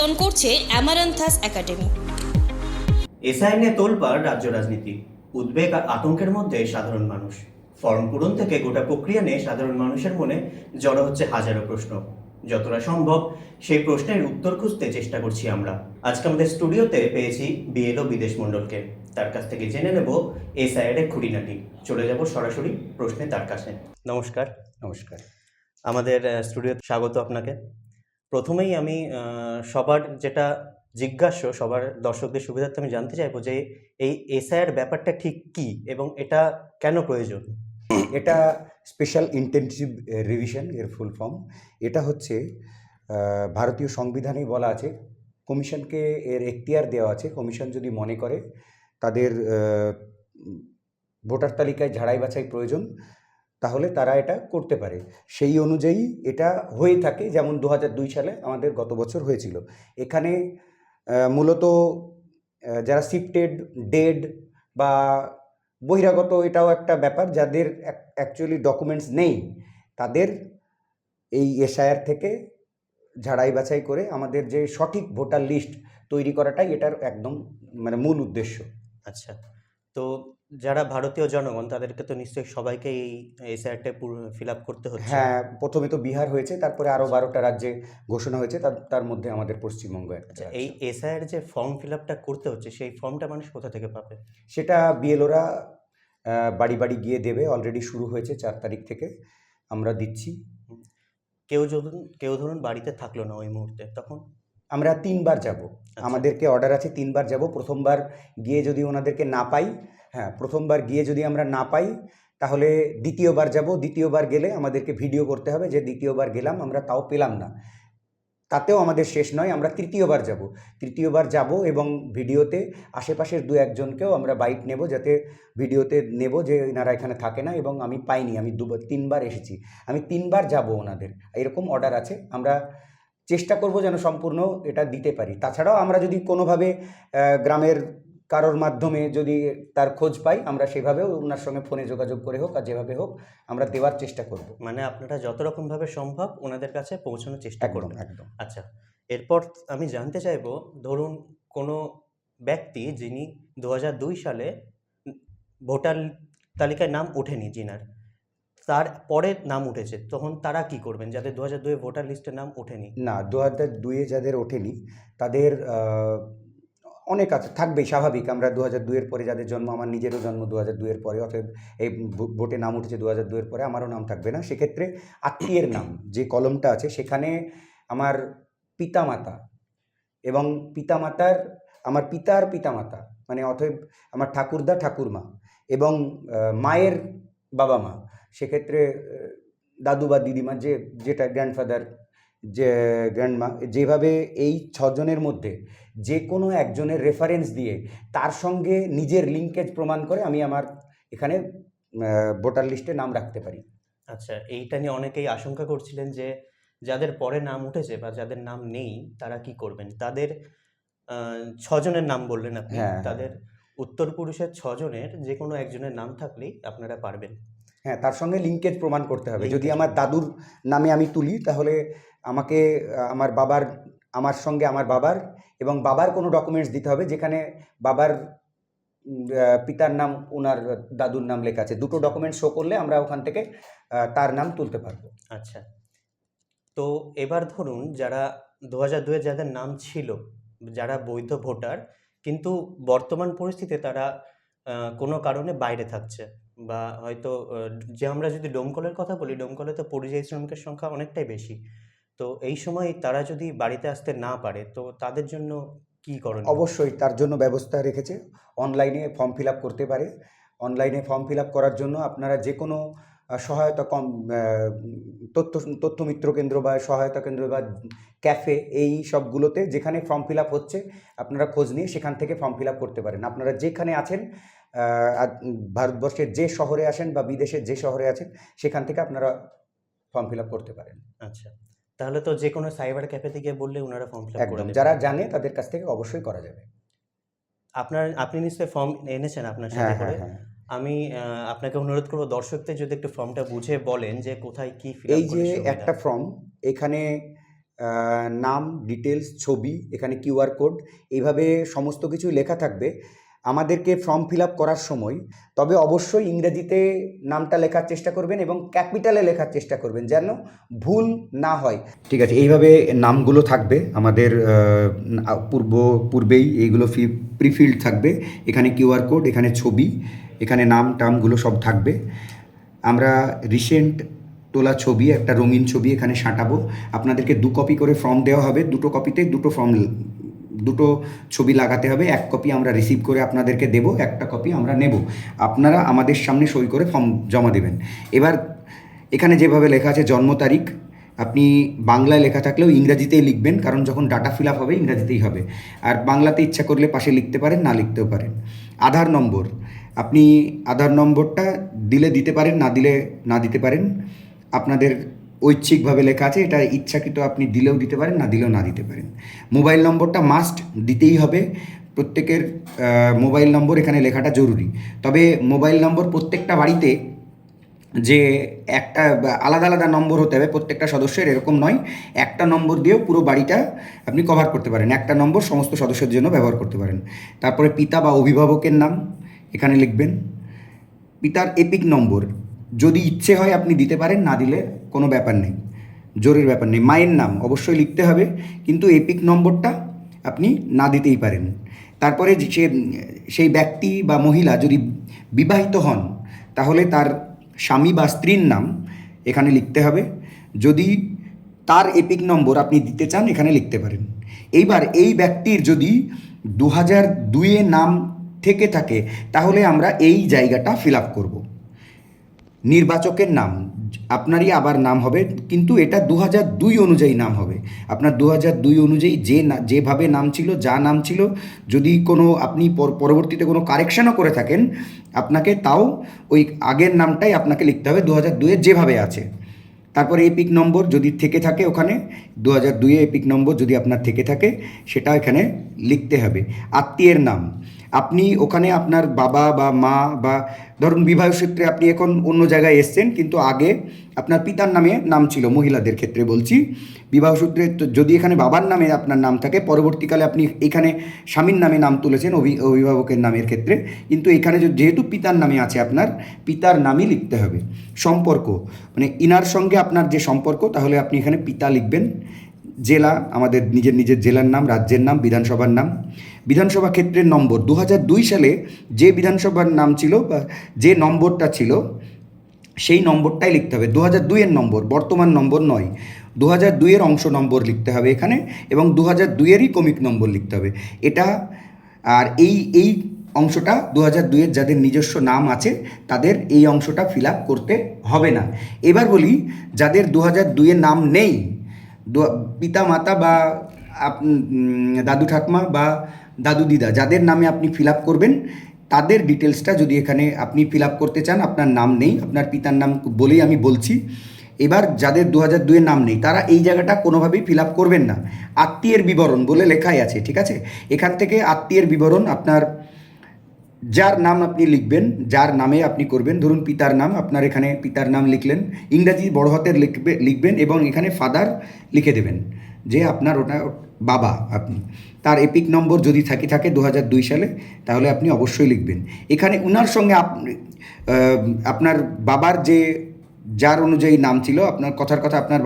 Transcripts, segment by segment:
বাতায়ন করছে Amaranthus academy. SIR নিয়ে তোলপাড় রাজ্য রাজনীতি, উদ্বেগ আর আতঙ্কের মধ্যে সাধারণ মানুষ। ফর্ম পূরণ থেকে গোটা প্রক্রিয়া নিয়ে সাধারণ মানুষের মনে জড়ো হচ্ছে হাজারো প্রশ্ন। যতটা সম্ভব সেই প্রশ্নের উত্তর খুঁজতে চেষ্টা করছি আমরা। আজকে আমাদের স্টুডিওতে পেয়েছি বিএলও বিদেশ মণ্ডলকে। তার কাছ থেকে জেনে নেব এসআইআর এর খুঁটিনাটি। চলে যাব সরাসরি প্রশ্নে তার কাছে। নমস্কার। নমস্কার। আমাদের স্টুডিওতে স্বাগত আপনাকে। প্রথমেই আমি সবার যেটা জিজ্ঞাস্য, সবার দর্শকদের সুবিধার্থে আমি জানতে চাইবো যে এই এসআইআর ব্যাপারটা ঠিক কি এবং এটা কেন প্রয়োজন? এটা স্পেশাল ইন্টেনসিভ রিভিশন এর ফুল ফর্ম। এটা হচ্ছে ভারতীয় সংবিধানেই বলা আছে, কমিশনকে এর এখতিয়ার দেওয়া আছে। কমিশন যদি মনে করে তাদের ভোটার তালিকায় ঝাড়াই বাছাই প্রয়োজন, তাহলে তারা এটা করতে পারে। সেই অনুযায়ী এটা হয়ে থাকে। যেমন 2002 সালে আমাদের গত বছর হয়েছিল। এখানে মূলত যারা শিফটেড, ডেড বা বহিরাগত, এটাও একটা ব্যাপার, যাদের অ্যাকচুয়ালি ডকুমেন্টস নেই, তাদের এই এসআইআর থেকে ঝাড়াই বাছাই করে আমাদের যে সঠিক ভোটার লিস্ট তৈরি করাটাই এটার একদম মূল উদ্দেশ্য। আচ্ছা, তো যারা ভারতীয় জনগণ তাদেরকে তো নিশ্চয়ই সবাইকে এই এসআইআরটা ফিল আপ করতে হচ্ছে। হ্যাঁ, প্রথমে তো বিহার হয়েছে, তারপরে আরও 12টা রাজ্যে ঘোষণা হয়েছে, তার মধ্যে আমাদের পশ্চিমবঙ্গ একটা। আচ্ছা, এই এসআইআর যে ফর্ম ফিল আপটা করতে হচ্ছে, সেই ফর্মটা মানুষ কোথা থেকে পাবে? সেটা বিএলওরা বাড়ি বাড়ি গিয়ে দেবে। অলরেডি শুরু হয়েছে, 4 তারিখ থেকে আমরা দিচ্ছি। কেউ ধরুন বাড়িতে থাকলো না ওই মুহূর্তে, তখন আমরা 3বার যাব। আমাদেরকে অর্ডার আছে 3বার যাব। প্রথমবার গিয়ে যদি ওনাদেরকে না পাই, প্রথমবার গিয়ে যদি আমরা না পাই, তাহলে দ্বিতীয়বার যাব। দ্বিতীয়বার গেলে আমাদেরকে ভিডিও করতে হবে যে দ্বিতীয়বার গেলাম, আমরা তাও পেলাম না। তাতেও আমাদের শেষ নয়, আমরা তৃতীয়বার যাব। তৃতীয়বার যাব এবং ভিডিওতে আশেপাশের 2-1জনকেও আমরা বাইট নেব, যাতে ভিডিওতে নেব যে এনারা এখানে থাকে না এবং আমি পাইনি, আমি 3বার এসেছি, আমি 3বার যাব ওনাদের, এরকম অর্ডার আছে। আমরা চেষ্টা করব যেন সম্পূর্ণ এটা দিতে পারি। তাছাড়াও আমরা যদি কোনোভাবে গ্রামের কারোর মাধ্যমে যদি তার খোঁজ পাই, আমরা সেভাবেও ওনার সঙ্গে ফোনে যোগাযোগ করে হোক আর যেভাবে হোক আমরা দেওয়ার চেষ্টা করব। মানে আপনারা যত রকমভাবে সম্ভব ওনাদের কাছে পৌঁছানোর চেষ্টা করবেন। একদম। আচ্ছা, এরপর আমি জানতে চাইবো, ধরুন কোনো ব্যক্তি যিনি 2002 সালে ভোটার তালিকায় নাম ওঠেনি, যিনার তার পরে নাম উঠেছে, তখন তারা কি করবেন যাদের 2002 ভোটার লিস্টে নাম ওঠেনি? না, 2002 যাদের ওঠেনি তাদের অনেক আছে, থাকবেই, স্বাভাবিক। আমরা 2002 পরে যাদের জন্ম, আমার নিজেরও জন্ম 2002 পরে, অতএব এই ভোটে নাম উঠেছে 2002 পরে, আমারও নাম থাকবে না। সেক্ষেত্রে আত্মীয়ের নাম যে কলমটা আছে, সেখানে আমার পিতামাতা এবং পিতামাতার, আমার পিতার পিতামাতা, অতএব আমার ঠাকুরদা ঠাকুরমা এবং মায়ের বাবা মা, সেক্ষেত্রে দাদু বা দিদিমা, যেটা গ্র্যান্ডফাদার, যে গ্র্যান্ডমা, যেভাবে এই 6জনের মধ্যে যে কোনো একজনের রেফারেন্স দিয়ে তার সঙ্গে নিজের লিঙ্কেজ প্রমাণ করে আমি আমার এখানে ভোটার লিস্টে নাম রাখতে পারি। আচ্ছা, এইটা নিয়ে অনেকেই আশঙ্কা করছিলেন যে যাদের পরে নাম উঠেছে বা যাদের নাম নেই তারা কি করবেন। তাদের 6জনের নাম বললেন আপনি, তাদের উত্তরপুরুষের 6জনের যে কোনো একজনের নাম থাকলেই আপনারা পারবেন। হ্যাঁ, তার সঙ্গে লিঙ্কেজ প্রমাণ করতে হবে। যদি আমার দাদুর নামে আমি তুলি, তাহলে আমাকে আমার সঙ্গে আমার বাবার এবং বাবার কোনো ডকুমেন্টস দিতে হবে, যেখানে বাবার পিতার নাম ওনার দাদুর নাম লেখা আছে। দুটো ডকুমেন্টস শো করলে আমরা ওখান থেকে তার নাম তুলতে পারবো। আচ্ছা, তো এবার ধরুন যারা 2002 যাদের নাম ছিল, যারা বৈধ ভোটার, কিন্তু বর্তমান পরিস্থিতিতে তারা কোনো কারণে বাইরে থাকছে, বা হয়তো যে আমরা যদি ডোমকলের কথা বলি, ডোমকলে তো পরিযায়ী শ্রমিকের সংখ্যা অনেকটাই বেশি। তো এই সময় তারা যদি বাড়িতে আসতে না পারে, তো তাদের জন্য কি করেন? অবশ্যই তার জন্য ব্যবস্থা রেখেছে, অনলাইনে ফর্ম ফিল আপ করতে পারে। অনলাইনে ফর্ম ফিল আপ করার জন্য আপনারা যে কোনো সহায়তা তথ্য মিত্র কেন্দ্র বা সহায়তা কেন্দ্র বা ক্যাফে, এই সবগুলোতে যেখানে ফর্ম ফিল আপ হচ্ছে আপনারা খোঁজ নিয়ে সেখান থেকে ফর্ম ফিল আপ করতে পারেন। আপনারা যেখানে আছেন, ভারতবর্ষের যে শহরে আছেন বা বিদেশের যে শহরে আছেন, সেখান থেকে আপনারা ফর্ম ফিল আপ করতে পারেন। আচ্ছা, তাহলে তো যে কোনো সাইবার ক্যাফেতে গিয়ে বললে ওনারা ফর্ম ফিল আপ করে দেবেন। যারা জানে তাদের কাছ থেকে অবশ্যই করা যাবে। আপনি নিশ্চয়ই ফর্ম এনেছেন আপনার সাথে করে। আমি আপনাকে অনুরোধ করবো দর্শকদের যদি একটু ফর্মটা বুঝে বলেন যে কোথায় কি ফিল আপ এই করলে যে সুবিধা। একটা ফর্ম, এখানে নাম, ডিটেলস, ছবি, এখানে কিউআর কোড, এইভাবে সমস্ত কিছু লেখা থাকবে আমাদেরকে ফর্ম ফিল আপ করার সময়। তবে অবশ্যই ইংরেজিতে নামটা লেখার চেষ্টা করবেন এবং ক্যাপিটালে লেখার চেষ্টা করবেন যেন ভুল না হয়। ঠিক আছে, এইভাবে নামগুলো থাকবে আমাদের পূর্বেই এইগুলো প্রিফিল্ড থাকবে। এখানে কিউআর কোড, এখানে ছবি, এখানে নাম টামগুলো সব থাকবে। আমরা রিসেন্ট তোলা ছবি, একটা রঙিন ছবি এখানে সাঁটাবো। আপনাদেরকে 2 কপি করে ফর্ম দেওয়া হবে, 2টো কপিতে 2টো ছবি লাগাতে হবে। 1 কপি আমরা রিসিভ করে আপনাদেরকে দেব, 1টা কপি আমরা নেব। আপনারা আমাদের সামনে সই করে ফর্ম জমা দেবেন। এবার এখানে যেভাবে লেখা আছে জন্ম তারিখ, আপনি বাংলায় লেখা থাকলেও ইংরাজিতেই লিখবেন, কারণ যখন ডাটা ফিল আপ হবে ইংরাজিতেই হবে। আর বাংলাতে ইচ্ছা করলে পাশে লিখতে পারেন, না লিখতেও পারেন। আধার নম্বর, আপনি আধার নম্বরটা দিলে দিতে পারেন, না দিলে না দিতে পারেন। আপনাদের ঐচ্ছিকভাবে লেখা আছে, এটা ইচ্ছাকৃত আপনি দিলেও দিতে পারেন, না দিলেও না দিতে পারেন। মোবাইল নম্বরটা মাস্ট দিতেই হবে। প্রত্যেকের মোবাইল নম্বর এখানে লেখাটা জরুরি। তবে মোবাইল নম্বর প্রত্যেকটা বাড়িতে যে একটা আলাদা আলাদা নম্বর হতে হবে প্রত্যেকটা সদস্যের, এরকম নয়। একটা নম্বর দিয়েও পুরো বাড়িটা আপনি কভার করতে পারেন, একটা নম্বর সমস্ত সদস্যের জন্য ব্যবহার করতে পারেন। তারপরে পিতা বা অভিভাবকের নাম এখানে লিখবেন। পিতার এপিক নম্বর যদি ইচ্ছে হয় আপনি দিতে পারেন, না দিলে কোনো ব্যাপার নেই, জোরের ব্যাপার নেই। মায়ের নাম অবশ্যই লিখতে হবে, কিন্তু এপিক নম্বরটা আপনি না দিতেই পারেন। তারপরে সেই ব্যক্তি বা মহিলা যদি বিবাহিত হন তাহলে তার স্বামী বা স্ত্রীর নাম এখানে লিখতে হবে। যদি তার এপিক নম্বর আপনি দিতে চান এখানে লিখতে পারেন। এইবার এই ব্যক্তির যদি 2002-এ নাম থেকে থাকে তাহলে আমরা এই জায়গাটা ফিল আপ করবো। নির্বাচকের নাম আপনারই আবার নাম হবে, কিন্তু এটা 2002 অনুযায়ী নাম হবে। আপনার 2002 অনুযায়ী যেভাবে নাম ছিল, যা নাম ছিল, যদি কোনো আপনি পরবর্তীতে কোনো কারেকশানও করে থাকেন আপনাকে তাও ওই আগের নামটাই আপনাকে লিখতে হবে 2002-এ যেভাবে আছে। তারপরে এপিক নম্বর যদি থেকে থাকে ওখানে 2002-এ এপিক নম্বর যদি আপনার থেকে থাকে সেটা এখানে লিখতে হবে। আত্মীয়ের নাম আপনি ওখানে আপনার বাবা বা মা বা ধরুন বিবাহ সূত্রে আপনি এখন অন্য জায়গায় এসছেন, কিন্তু আগে আপনার পিতার নামে নাম ছিল, মহিলাদের ক্ষেত্রে বলছি। বিবাহ সূত্রে যদি এখানে বাবার নামে আপনার নাম থাকে, পরবর্তীকালে আপনি এখানে স্বামীর নামে নাম তুলেছেন অভিভাবকের নামের ক্ষেত্রে, কিন্তু এখানে যেহেতু পিতার নামে আছে আপনার পিতার নামই লিখতে হবে। সম্পর্ক মানে ইনার সঙ্গে আপনার যে সম্পর্ক, তাহলে আপনি এখানে পিতা লিখবেন। জেলা আমাদের নিজের জেলার নাম, রাজ্যের নাম, বিধানসভার নাম। বিধানসভা ক্ষেত্রের নম্বর 2002 সালে যে বিধানসভার নাম ছিল বা যে নম্বরটা ছিল সেই নম্বরটাই লিখতে হবে। 2002-এর নম্বর, বর্তমান নম্বর নয়। 2002-এর অংশ নম্বর লিখতে হবে এখানে, এবং 2002-এরই ক্রমিক নম্বর লিখতে হবে এটা। আর এই অংশটা 2002-এর যাদের নিজস্ব নাম আছে তাদের এই অংশটা ফিল আপ করতে হবে না। এবার বলি যাদের 2002-এর নাম নেই, পিতা মাতা বা দাদু ঠাকমা বা দাদু দিদা যাদের নামে আপনি ফিল আপ করবেন তাদের ডিটেলসটা যদি এখানে আপনি ফিল আপ করতে চান, আপনার নাম নেই, আপনার পিতার নাম বলেই আমি বলছি। এবার যাদের 2002-এর নাম নেই তারা এই জায়গাটা কোনোভাবেই ফিল আপ করবেন না। আত্মীয়ের বিবরণ বলে লেখাই আছে, ঠিক আছে? এখান থেকে আত্মীয়ের বিবরণ আপনার যার নাম আপনি লিখবেন, যার নামে আপনি করবেন, ধরুন পিতার নাম, আপনার এখানে পিতার নাম লিখলেন, ইংরাজি বড় হাতের লিখবেন এবং এখানে ফাদার লিখে দেবেন যে আপনার ওটা বাবা। আপনি তার এপিক নম্বর যদি থাকে 2002 সালে তাহলে আপনি অবশ্যই লিখবেন। এখানে উনার সঙ্গে আপনার বাবার যার অনুযায়ী নাম ছিল, আপনার কথার কথা আপনার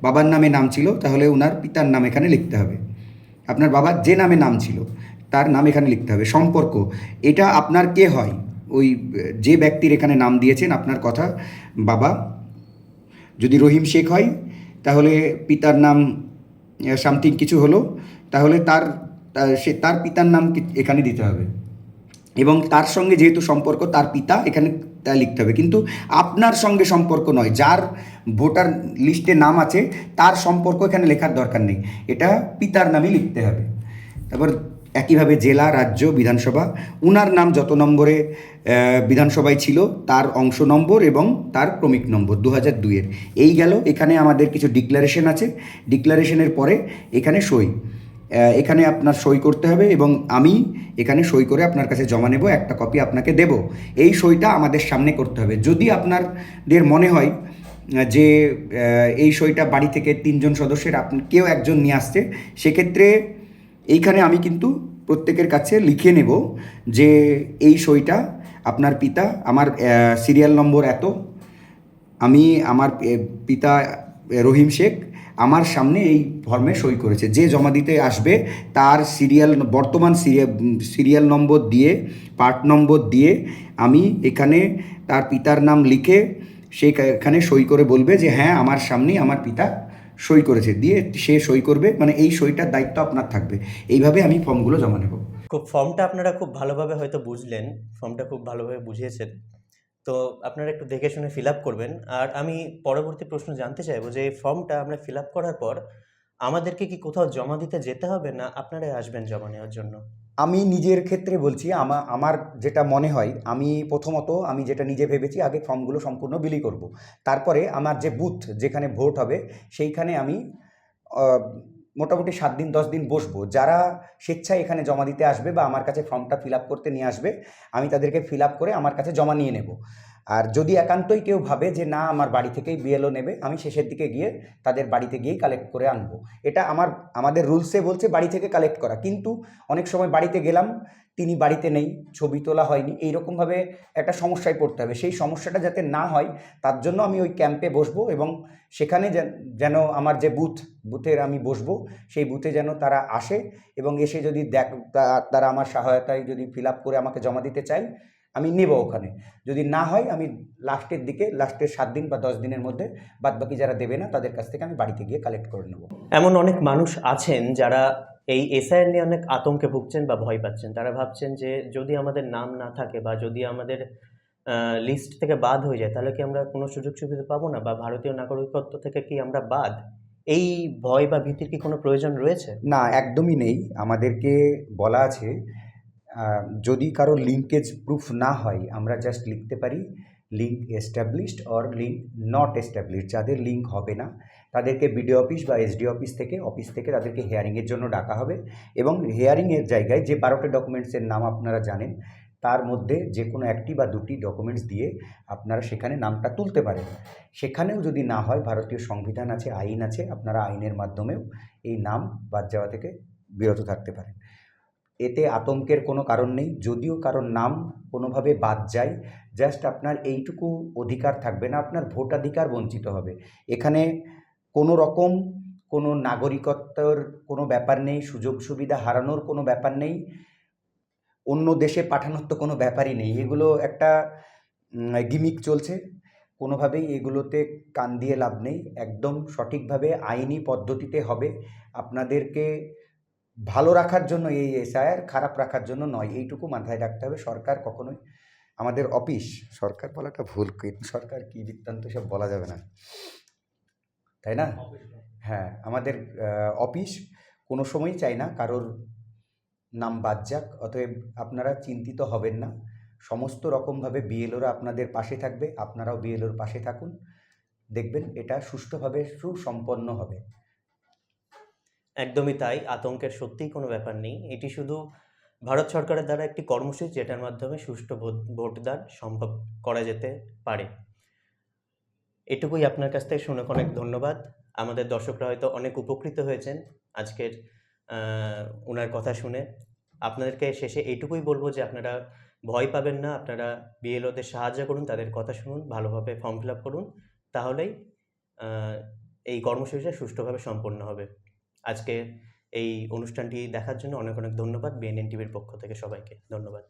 বাবার নামে নাম ছিল, তাহলে উনার পিতার নাম এখানে লিখতে হবে। আপনার বাবার যে নামে নাম ছিল তার নাম এখানে লিখতে হবে। সম্পর্ক এটা আপনার কে হয়, ওই যে ব্যক্তির এখানে নাম দিয়েছেন আপনার কথা বাবা। যদি রহিম শেখ হয় তাহলে পিতার নাম সামথিং কিছু হলো, তাহলে তার পিতার নাম এখানে দিতে হবে, এবং তার সঙ্গে যেহেতু সম্পর্ক তার পিতা এখানে তা লিখতে হবে। কিন্তু আপনার সঙ্গে সম্পর্ক নয়, যার ভোটার লিস্টে নাম আছে তার সম্পর্ক এখানে লেখার দরকার নেই, এটা পিতার নামই লিখতে হবে। তারপর একইভাবে জেলা, রাজ্য, বিধানসভা, উনার নাম যত নম্বরে বিধানসভায় ছিল তার অংশ নম্বর এবং তার ক্রমিক নম্বর 2002-এর। এই গেল। এখানে আমাদের কিছু ডিক্লারেশন আছে, ডিক্লারেশনের পরে এখানে সই, এখানে আপনার সই করতে হবে এবং আমি এখানে সই করে আপনার কাছে জমা নেব, একটা কপি আপনাকে দেব। এই সইটা আমাদের সামনে করতে হবে। যদি আপনাদের মনে হয় যে এই সইটা বাড়ি থেকে 3 জন সদস্যের আপনি কেউ একজন নিয়ে আসছে, সেক্ষেত্রে এইখানে আমি কিন্তু প্রত্যেকের কাছে লিখে নেব যে এই সইটা আপনার পিতা, আমার সিরিয়াল নম্বর এত, আমি আমার পিতা রহিম শেখ আমার সামনে এই ফর্মে সই করেছে। যে জমা দিতে আসবে তার বর্তমান সিরিয়াল নম্বর দিয়ে, পার্ট নম্বর দিয়ে আমি এখানে তার পিতার নাম লিখে এখানে সই করে বলবে যে হ্যাঁ আমার সামনেই আমার পিতা সই করেছে, দিয়ে সে সই করবে, মানে এই সইটার দায়িত্ব আপনার থাকবে। এইভাবে আমি ফর্মগুলো জমা নেব। ফর্মটা আপনারা খুব ভালোভাবে হয়তো বুঝলেন, ফর্মটা খুব ভালোভাবে বুঝিয়েছেন, তো আপনারা একটু দেখে শুনে ফিল আপ করবেন। আর আমি পরবর্তী প্রশ্ন জানতে চাইবো যে এই ফর্মটা আমরা ফিল আপ করার পর আমাদেরকে কি কোথাও জমা দিতে যেতে হবে, না আপনারাই আসবেন জমা নেওয়ার জন্য? আমি নিজের ক্ষেত্রে বলছি, আমার যেটা মনে হয়, আমি প্রথমত আমি যেটা নিজে ভেবেছি, আগে ফর্মগুলো সম্পূর্ণ বিলি করব। তারপরে আমার যে বুথ যেখানে ভোট হবে সেইখানে আমি মোটামুটি 7 দিন 10 দিন বসবো। যারা স্বেচ্ছায় এখানে জমা দিতে আসবে বা আমার কাছে ফর্মটা ফিল আপ করতে নিয়ে আসবে, আমি তাদেরকে ফিল আপ করে আমার কাছে জমা নিয়ে নেব। আর যদি একান্তই কেউ ভাবে যে না আমার বাড়ি থেকেই বিএলও নেবে, আমি শেষের দিকে গিয়ে তাদের বাড়িতে গিয়েই কালেক্ট করে আনবো। এটা আমাদের রুলসে বলছে বাড়ি থেকে কালেক্ট করা, কিন্তু অনেক সময় বাড়িতে গেলাম, তিনি বাড়িতে নেই, ছবি তোলা হয়নি, এইরকমভাবে একটা সমস্যায় পড়তে হবে। সেই সমস্যাটা যাতে না হয় তার জন্য আমি ওই ক্যাম্পে বসবো, এবং সেখানে যেন আমার যে বুথের আমি বসবো, সেই বুথে যেন তারা আসে এবং এসে যদি তারা আমার সহায়তায় যদি ফিল আপ করে আমাকে জমা দিতে চাই, আমি নেব ওখানে। যদি না হয় আমি লাস্টের 7 দিন বা 10 দিনের মধ্যে বাদবাকি যারা দেবে না তাদের কাছ থেকে আমি বাড়িতে গিয়ে কালেক্ট করে নেব। এমন অনেক মানুষ আছেন যারা এই এসআইআর নিয়ে অনেক আতঙ্কে ভুগছেন বা ভয় পাচ্ছেন। তারা ভাবছেন যে যদি আমাদের নাম না থাকে বা যদি আমাদের লিস্ট থেকে বাদ হয়ে যায়, তাহলে কি আমরা কোনো সুযোগ সুবিধা পাবো না, বা ভারতীয় নাগরিকত্ব থেকে কি আমরা বাদ? এই ভয় বা ভীতির কি কোনো প্রয়োজন রয়েছে? না, একদমই নেই। আমাদেরকে বলা আছে যদি কারো লিঙ্কেজ প্রুফ না হয়, আমরা জাস্ট লিখতে পারি link established or link not established. যাদের লিঙ্ক হবে না তাদেরকে বিডিও অফিস বা এসডিও অফিস থেকে তাদেরকে হেয়ারিংয়ের জন্য ডাকা হবে, এবং হেয়ারিংয়ের জায়গায় যে 12টা ডকুমেন্টসের নাম আপনারা জানেন, তার মধ্যে যে কোনো 1টি বা 2টি ডকুমেন্টস দিয়ে আপনারা সেখানে নামটা তুলতে পারেন। সেখানেও যদি না হয়, ভারতীয় সংবিধান আছে, আইন আছে, আপনারা আইনের মাধ্যমেও এই নাম বাদ যাওয়া থেকে বিরত থাকতে পারেন। এতে আতঙ্কের কোনো কারণ নেই। যদিও কারোর নাম কোনোভাবে বাদ যায়, জাস্ট আপনার এইটুকু অধিকার থাকবে না, আপনার ভোটাধিকার বঞ্চিত হবে। এখানে কোনো রকম কোনো নাগরিকত্বের কোনো ব্যাপার নেই, সুযোগ সুবিধা হারানোর কোনো ব্যাপার নেই, অন্য দেশে পাঠানোর তো কোনো ব্যাপারই নেই। এগুলো একটা গিমিক চলছে, কোনোভাবেই এগুলোতে কান দিয়ে লাভ নেই। একদম সঠিকভাবে আইনি পদ্ধতিতে হবে। আপনাদেরকে ভালো রাখার জন্য এই এসআইআর, খারাপ রাখার জন্য নয়, এইটুকু মাথায় রাখতে হবে। সরকার কখনোই আমাদের অফিস, সরকার বলাটা ভুল, সরকার কী বৃত্তান্ত সব বলা যাবে না, তাই না? হ্যাঁ, আমাদের অফিস কোনো সময়ই চাই না কারোর নাম বাদ যাক। অতএব আপনারা চিন্তিত হবেন না, সমস্ত রকমভাবে বিএলওরা আপনাদের পাশে থাকবে, আপনারাও বিএলওর পাশে থাকুন, দেখবেন এটা সুষ্ঠুভাবে সুসম্পন্ন হবে। একদমই তাই, আতঙ্কের সত্যিই কোনো ব্যাপার নেই। এটি শুধু ভারত সরকারের দ্বারা একটি কর্মসূচি, যেটার মাধ্যমে সুষ্ঠু ভোটদান সম্ভব করা যেতে পারে। এটুকুই আপনার কাছ থেকে শুনে অনেক ধন্যবাদ। আমাদের দর্শকরা হয়তো অনেক উপকৃত হয়েছেন আজকের ওনার কথা শুনে। আপনাদেরকে শেষে এইটুকুই বলবো যে আপনারা ভয় পাবেন না, আপনারা বিএলওদের সাহায্য করুন, তাদের কথা শুনুন, ভালোভাবে ফর্ম ফিল আপ করুন, তাহলেই এই কর্মসূচিটা সুষ্ঠুভাবে সম্পন্ন হবে। আজকে এই অনুষ্ঠানটি দেখার জন্য অনেক অনেক ধন্যবাদ। বিএনএন টিভির পক্ষ থেকে সবাইকে ধন্যবাদ।